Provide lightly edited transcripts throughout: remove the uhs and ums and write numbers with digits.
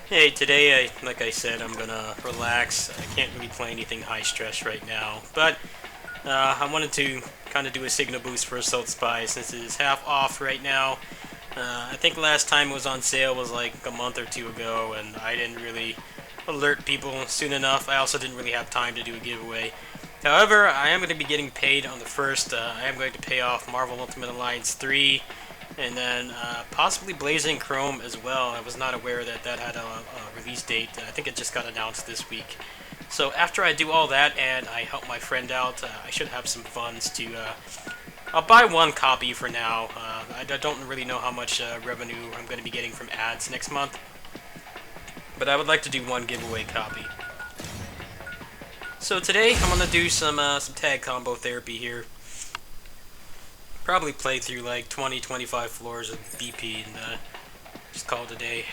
Hey, today, like I said, I'm gonna relax. I can't really play anything high stress right now, but I wanted to kind of do a signal boost for Assault Spy since it is half off right now. I think last time it was on sale was like a month or two ago, and I didn't really alert people soon enough. I also didn't really have time to do a giveaway. However, I am going to be getting paid on the first. I am going to pay off Marvel Ultimate Alliance 3, and then possibly Blazing Chrome as well. I was not aware that that had a release date. I think it just got announced this week. So after I do all that and I help my friend out, I should have some funds to... I'll buy one copy for now. I don't really know how much revenue I'm going to be getting from ads next month, but I would like to do one giveaway copy. So today I'm going to do some tag combo therapy here. Probably play through like 20-25 floors of BP and just call it a day.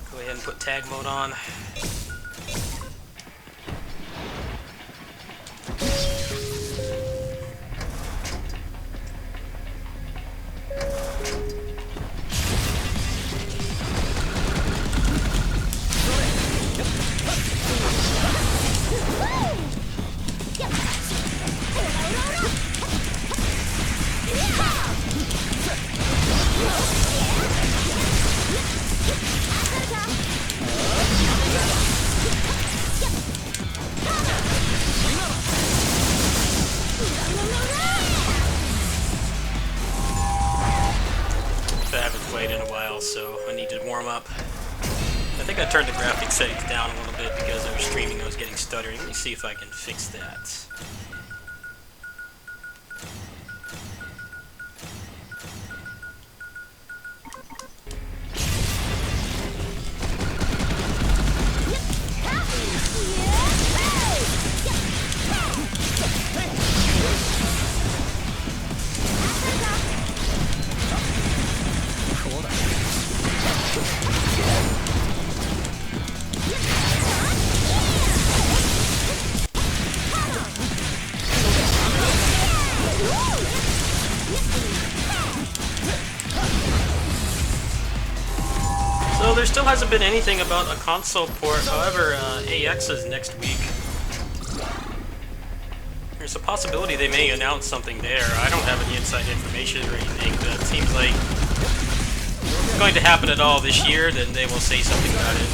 Go ahead and put tag mode on. I haven't played in a while, so I need to warm up. I think I turned the graphics settings down a little bit because I was streaming, I was getting stuttering. Let me see if I can fix that. So there still hasn't been anything about a console port, however, AX is next week. There's a possibility they may announce something there. I don't have any inside information or anything, but it seems like if it's going to happen at all this year, then they will say something about it.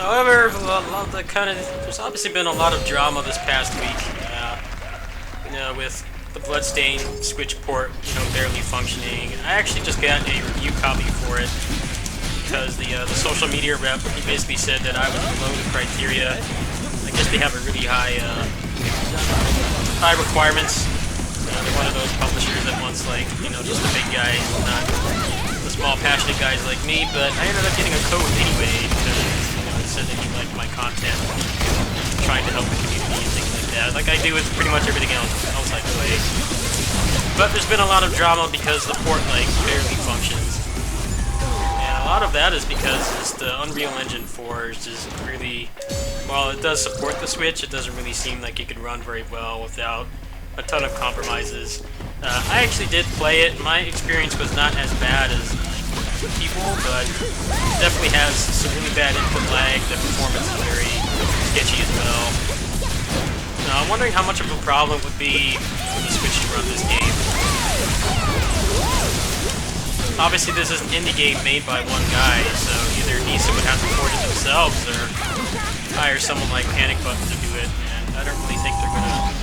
However, there's obviously been a lot of drama this past week, with the Bloodstained Switch port, barely functioning. I actually just got a review copy for it because the social media rep, he basically said that I was below the criteria. I guess they have a really high requirements. They're one of those publishers that wants just the big guys, not the small passionate guys like me. But I ended up getting a code anyway because said that he liked my content, trying to help the community and things like that, like I do with pretty much everything else I play. But there's been a lot of drama because the port barely functions, and a lot of that is because the Unreal Engine 4 is just really, while it does support the Switch, it doesn't really seem like it could run very well without a ton of compromises. I actually did play it. My experience was not as bad as people, but definitely has some really bad input lag. The performance is very sketchy as well. Now, I'm wondering how much of a problem it would be for the Switch to run this game. Obviously, this is an indie game made by one guy, so either NISA would have to port it themselves or hire someone like Panic Button to do it, and I don't really think they're gonna.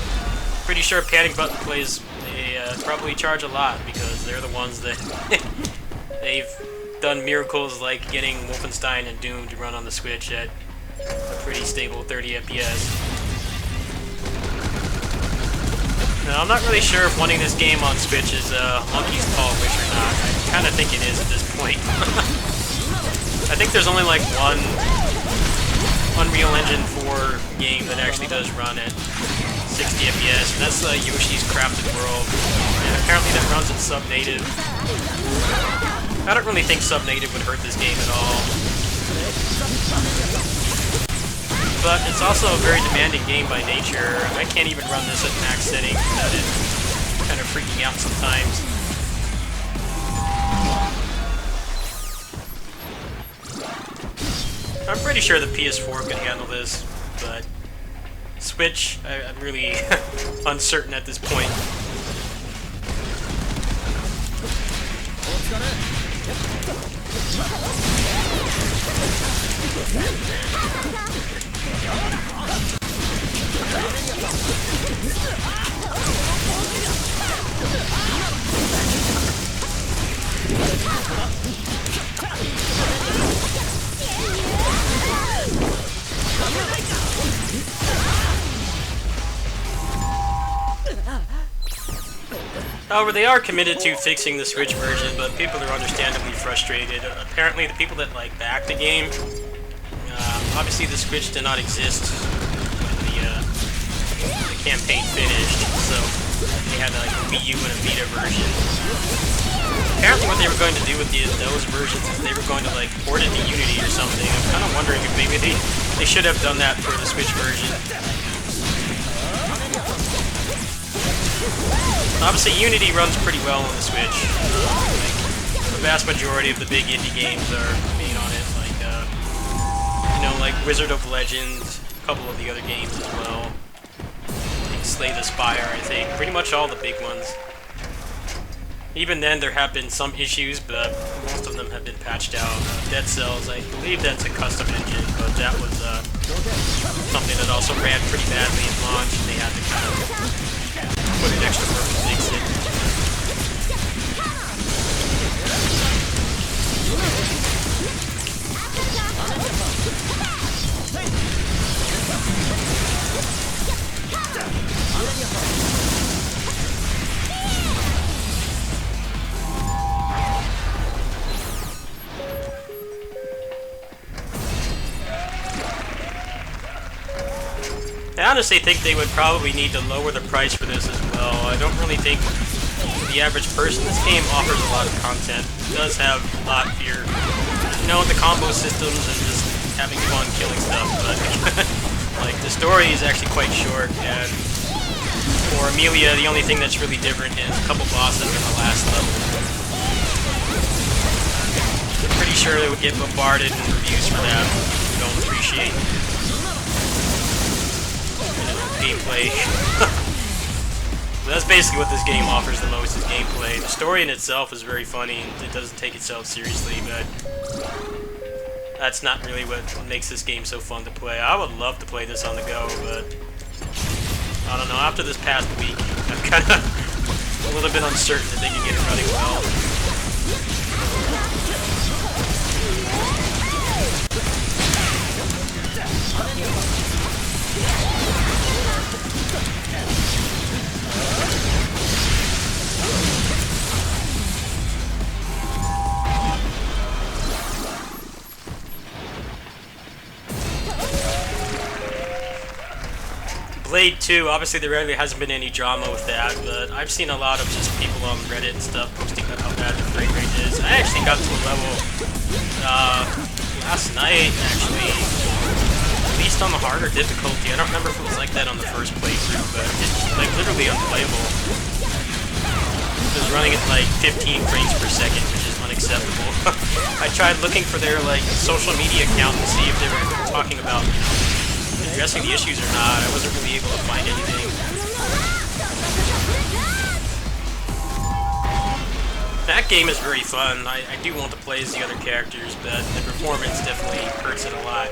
Pretty sure Panic Button plays, they probably charge a lot because they're the ones that they've done miracles like getting Wolfenstein and Doom to run on the Switch at a pretty stable 30 FPS. Now, I'm not really sure if wanting this game on Switch is a monkey's paw wish or not. I kind of think it is at this point. I think there's only one Unreal Engine 4 game that actually does run at 60 FPS, and that's Yoshi's Crafted World. And apparently that runs it sub-native. I don't really think sub-native would hurt this game at all. But it's also a very demanding game by nature. I can't even run this at max settings without it kind of freaking out sometimes. I'm pretty sure the PS4 could handle this, but Switch, I'm really uncertain at this point. However, they are committed to fixing the Switch version, but people are understandably frustrated. Apparently, the people that back the game, obviously the Switch did not exist when the campaign finished, so they had a Wii U and a Vita version. Apparently, what they were going to do with those versions is they were going to port it to Unity or something. I'm kind of wondering if maybe they should have done that for the Switch version. Obviously, Unity runs pretty well on the Switch. The vast majority of the big indie games are made on it, like Wizard of Legend, a couple of the other games as well. Like Slay the Spire, I think. Pretty much all the big ones. Even then, there have been some issues, but most of them have been patched out. Dead Cells, I believe that's a custom engine, but that was something that also ran pretty badly at launch, and they had to kind of put an extra work to fix it. I honestly think they would probably need to lower the price for this as well. I don't really think the average person, this game offers a lot of content. It does have a lot of your, the combo systems and just having fun killing stuff, but the story is actually quite short, and for Amelia, the only thing that's really different is a couple bosses in the last level. I'm pretty sure they would get bombarded in reviews for that. I don't appreciate gameplay. That's basically what this game offers the most, is gameplay. The story in itself is very funny, and it doesn't take itself seriously, but that's not really what makes this game so fun to play. I would love to play this on the go, but I don't know, after this past week, I'm kind of a little bit uncertain that they can get it running well. Blade 2, obviously there really hasn't been any drama with that, but I've seen a lot of just people on Reddit and stuff posting about how bad the frame rate is. I actually got to a level last night, actually, at least on the harder difficulty. I don't remember if it was like that on the first playthrough, but it's literally unplayable. It was running at 15 frames per second, which is unacceptable. I tried looking for their social media account to see if they were talking about addressing the issues or not. I wasn't really able to find anything. That game is very fun. I do want to play as the other characters, but the performance definitely hurts it a lot.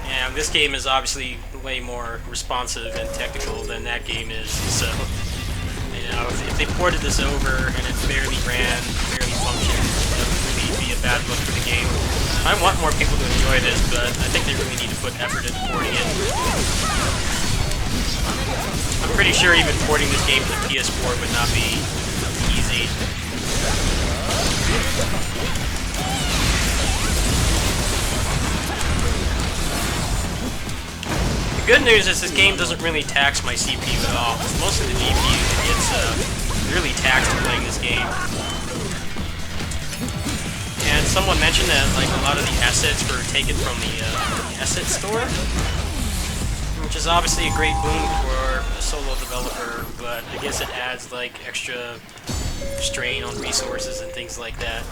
And this game is obviously way more responsive and technical than that game is, so if they ported this over and it barely ran, barely functioned, that would really be a bad look for the game. I want more people to enjoy this, but I think they really need to put effort into porting it. I'm pretty sure even porting this game to the PS4 would not be easy. The good news is this game doesn't really tax my CPU at all. It's mostly the GPU that gets really taxed playing this this game. And someone mentioned that like a lot of the assets were taken from the asset store, which is obviously a great boon for a solo developer, but I guess it adds like extra strain on resources and things like that.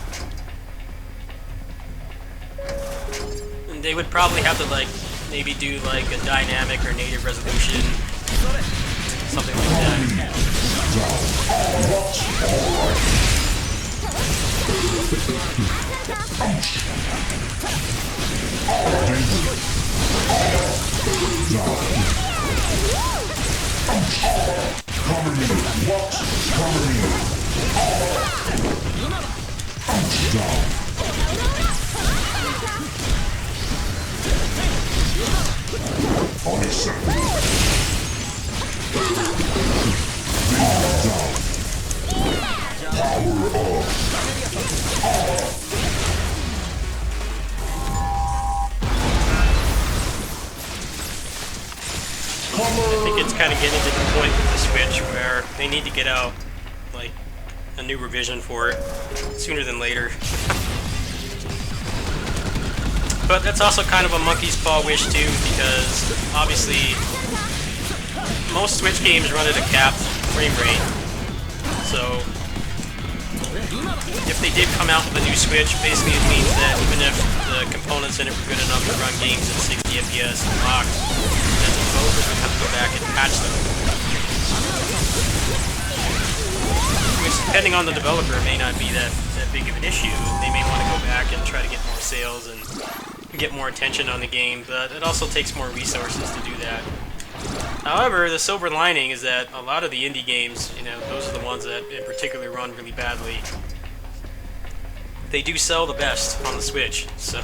And they would probably have to like maybe do like a dynamic or native resolution, something like that. I think it's kind of getting to the point with the Switch where they need to get out like a new revision for it sooner than later. But that's also kind of a monkey's paw wish too, because obviously most Switch games run at a capped frame rate. So if they did come out with a new Switch, basically it means that even if the components in it were good enough to run games at 60 FPS and locked, then the developers would have to go back and patch them. Which, depending on the developer, may not be that big of an issue. They may want to go back and try to get more sales and get more attention on the game, but it also takes more resources to do that. However, the silver lining is that a lot of the indie games, you know, those are the ones that in particular run really badly. They do sell the best on the Switch, so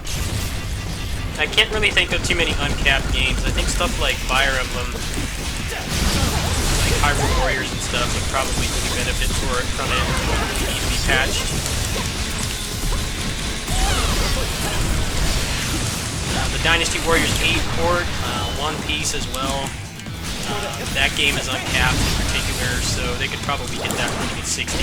I can't really think of too many uncapped games. I think stuff like Fire Emblem, like Hyrule Warriors and stuff, would probably really benefit from it. It needs to be patched. The Dynasty Warriors 8 port, One Piece as well. That game is uncapped in particular, so they could probably get that running at 60.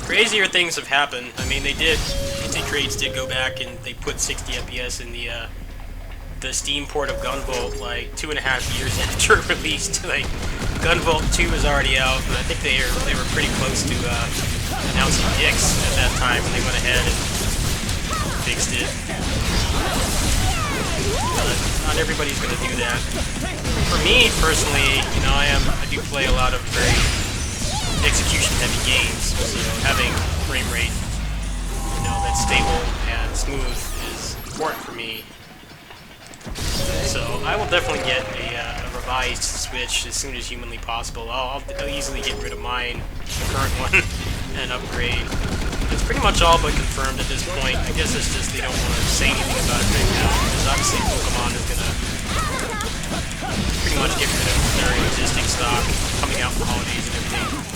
Crazier things have happened. I mean, Inti Creates did go back and they put 60 FPS in the Steam port of Gunvolt like 2.5 years after it released. Like, Gunvolt 2 is already out, and I think they were pretty close to announcing Dix at that time when they went ahead and fixed it. But not everybody's going to do that. For me, personally, you know, I do play a lot of very execution-heavy games, so having frame rate, you know, that's stable and smooth is important for me. So I will definitely get a revised Switch as soon as humanly possible. I'll easily get rid of mine, the current one, and upgrade. It's pretty much all but confirmed at this point. I guess it's just they don't want to say anything about it right now, because obviously Pokemon is going to pretty much get rid of their existing stock coming out in the holidays and everything.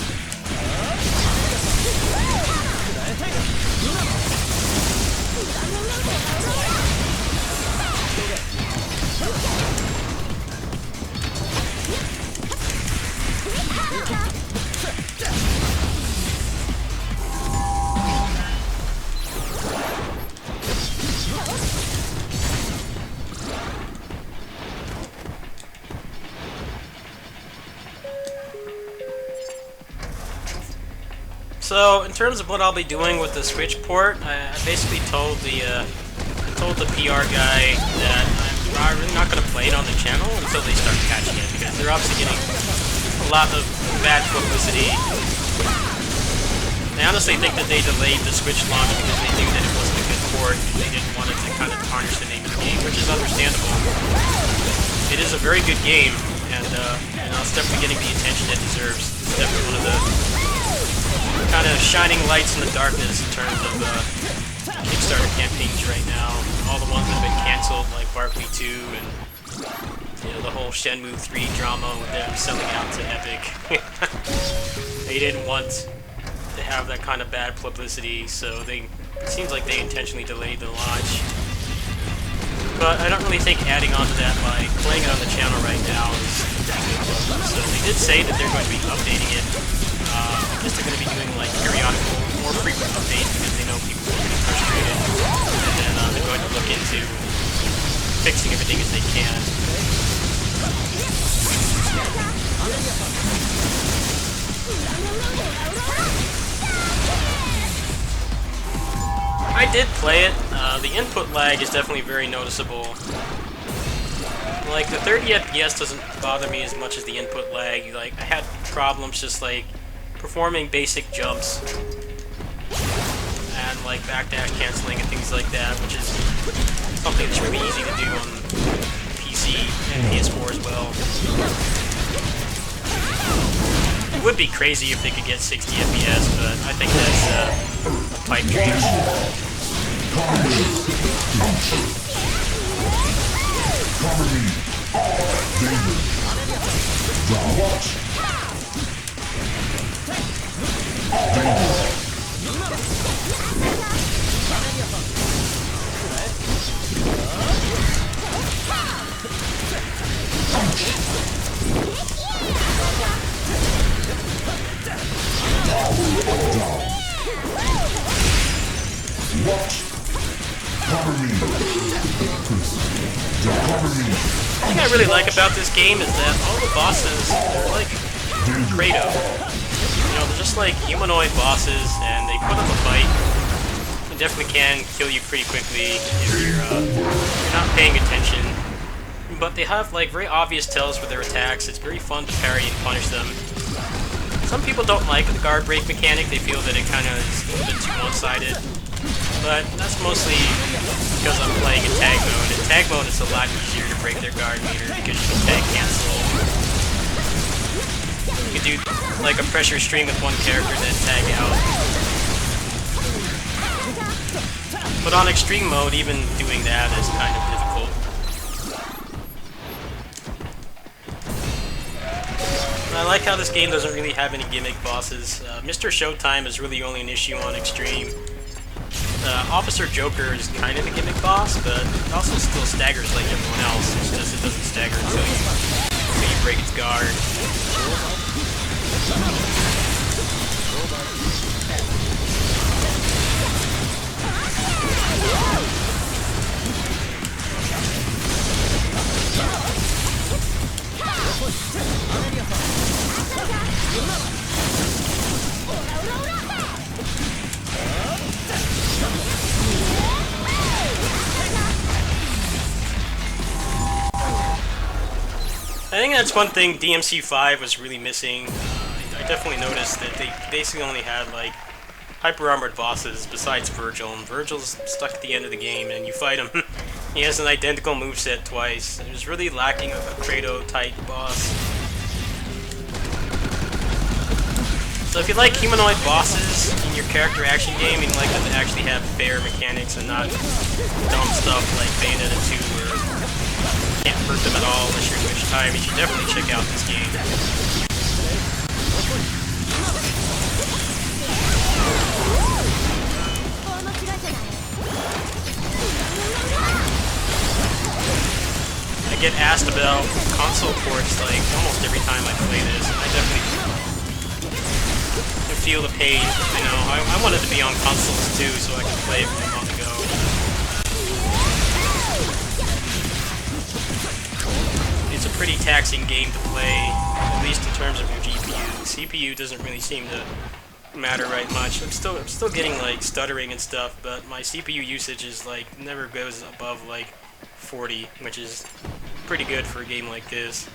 So, in terms of what I'll be doing with the Switch port, I basically told the PR guy that I'm really not going to play it on the channel until they start patching it, because they're obviously getting a lot of bad publicity. I honestly think that they delayed the Switch launch because they knew that it wasn't a good port, and they didn't want it to kind of tarnish the name of the game, which is understandable. It is a very good game, and you know, it's definitely getting the attention it deserves. It's definitely one of the kind of shining lights in the darkness in terms of Kickstarter campaigns right now. All the ones that have been canceled, like Barkley 2 and you know, the whole Shenmue 3 drama with them selling out to Epic. They didn't want to have that kind of bad publicity, so it seems like they intentionally delayed the launch. But I don't really think adding on to that by playing it on the channel right now is did say that they're going to be updating it. I guess they're going to be doing like periodical, more frequent updates because they know people are getting frustrated. And then they're going to look into fixing everything as they can. I did play it. The input lag is definitely very noticeable. Like, the 30 FPS doesn't bother me as much as the input lag. Like, I had problems just, like, performing basic jumps. And, like, backdash canceling and things like that, which is something that's really easy to do on PC and PS4 as well. It would be crazy if they could get 60 FPS, but I think that's a pipe dream. The thing I really like about this game is that all the bosses, they're like Kratos. You know, they're just like humanoid bosses, and they put up a fight. They definitely can kill you pretty quickly if you're not paying attention. But they have like very obvious tells for their attacks. It's very fun to parry and punish them. Some people don't like the guard break mechanic. They feel that it kind of is a little bit too one-sided. But that's mostly because I'm playing in tag mode. In tag mode, it's a lot easier to break their guard meter because you can tag cancel. You can do like a pressure string with one character, then tag out. But on extreme mode, even doing that is kind of difficult. And I like how this game doesn't really have any gimmick bosses. Mr. Showtime is really only an issue on extreme. Officer Joker is kind of a gimmick boss, but it also still staggers like everyone else. It's just it doesn't stagger until you break its guard. I think that's one thing DMC5 was really missing. I definitely noticed that they basically only had like hyper-armored bosses besides Virgil, and Virgil's stuck at the end of the game, and you fight him. He has an identical moveset twice. It was really lacking a Kratos-type boss. So if you like humanoid bosses in your character action game, and you like them to actually have fair mechanics and not dumb stuff like Bayonetta 2 where you can't hurt them at all unless you're Twitch time, you should definitely check out this game. I get asked about console ports like almost every time I play this, and I definitely feel the pain. You know, I wanted to be on consoles too, so I could play it from on the go. It's a pretty taxing game to play, at least in terms of your GPU. CPU doesn't really seem to matter right much. I'm still getting like stuttering and stuff, but my CPU usage is like never goes above like 40, which is pretty good for a game like this.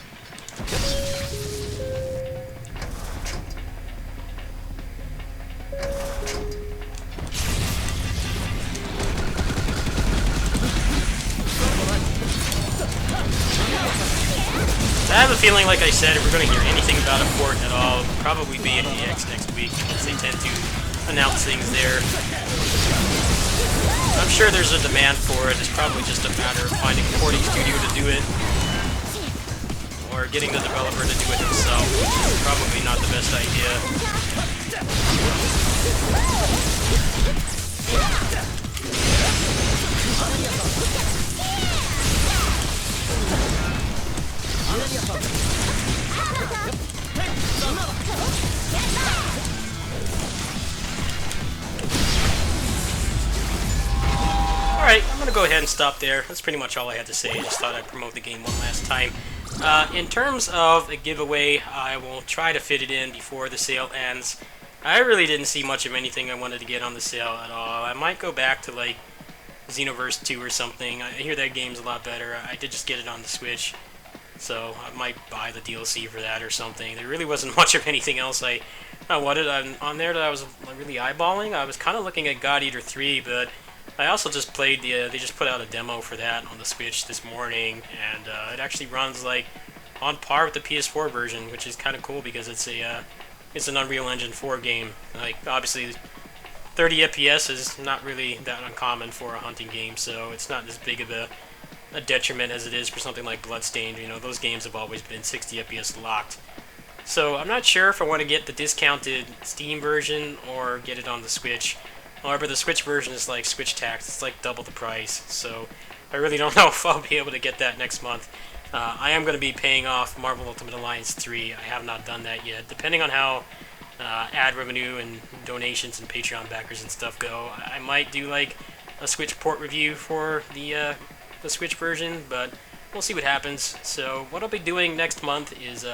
I have a feeling, like I said, if we're going to hear anything about a port at all, it'll probably be at EX next week, because they tend to announce things there. I'm sure there's a demand for it. It's probably just a matter of finding a porting studio to do it, or getting the developer to do it himself, which is probably not the best idea. going to go ahead and stop there. That's pretty much all I had to say. I just thought I'd promote the game one last time. In terms of a giveaway, I will try to fit it in before the sale ends. I really didn't see much of anything I wanted to get on the sale at all. I might go back to like Xenoverse 2 or something. I hear that game's a lot better. I did just get it on the Switch, so I might buy the DLC for that or something. There really wasn't much of anything else I wanted on there that I was really eyeballing. I was kind of looking at God Eater 3, but I also just played they just put out a demo for that on the Switch this morning, and it actually runs like on par with the PS4 version, which is kind of cool because it's an Unreal Engine 4 game. Like, obviously 30 FPS is not really that uncommon for a hunting game, so it's not as big of a detriment as it is for something like Bloodstained. You know, those games have always been 60 FPS locked. So I'm not sure if I want to get the discounted Steam version or get it on the Switch. However, the Switch version is like Switch tax. It's like double the price, so I really don't know if I'll be able to get that next month. I am going to be paying off Marvel Ultimate Alliance 3. I have not done that yet. Depending on how ad revenue and donations and Patreon backers and stuff go, I might do like a Switch port review for the Switch version, but we'll see what happens. So what I'll be doing next month is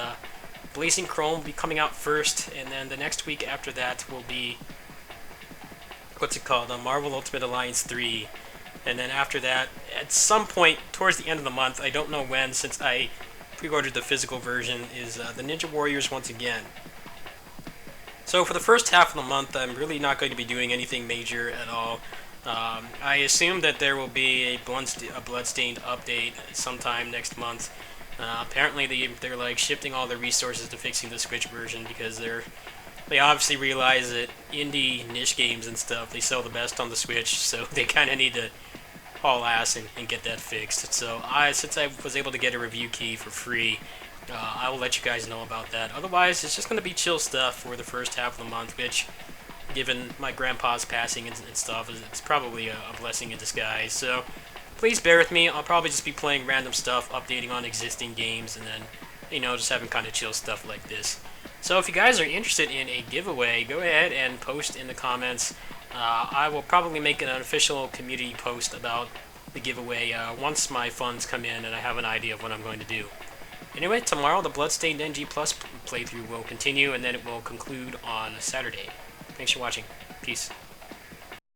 Blazing Chrome will be coming out first, and then the next week after that will be Marvel Ultimate Alliance 3. And then after that, at some point towards the end of the month, I don't know when, since I pre-ordered the physical version, is the Ninja Warriors once again. So for the first half of the month, I'm really not going to be doing anything major at all. I assume that there will be a Bloodstained update sometime next month. Apparently they're like shifting all the resources to fixing the Switch version because they obviously realize that indie niche games and stuff, they sell the best on the Switch, so they kind of need to haul ass and get that fixed. So since I was able to get a review key for free, I will let you guys know about that. Otherwise, it's just going to be chill stuff for the first half of the month, which, given my grandpa's passing and stuff, it's probably a blessing in disguise. So please bear with me. I'll probably just be playing random stuff, updating on existing games, and then, you know, just having kind of chill stuff like this. So if you guys are interested in a giveaway, go ahead and post in the comments. I will probably make an official community post about the giveaway once my funds come in and I have an idea of what I'm going to do. Anyway, tomorrow the Bloodstained NG Plus playthrough will continue, and then it will conclude on Saturday. Thanks for watching. Peace.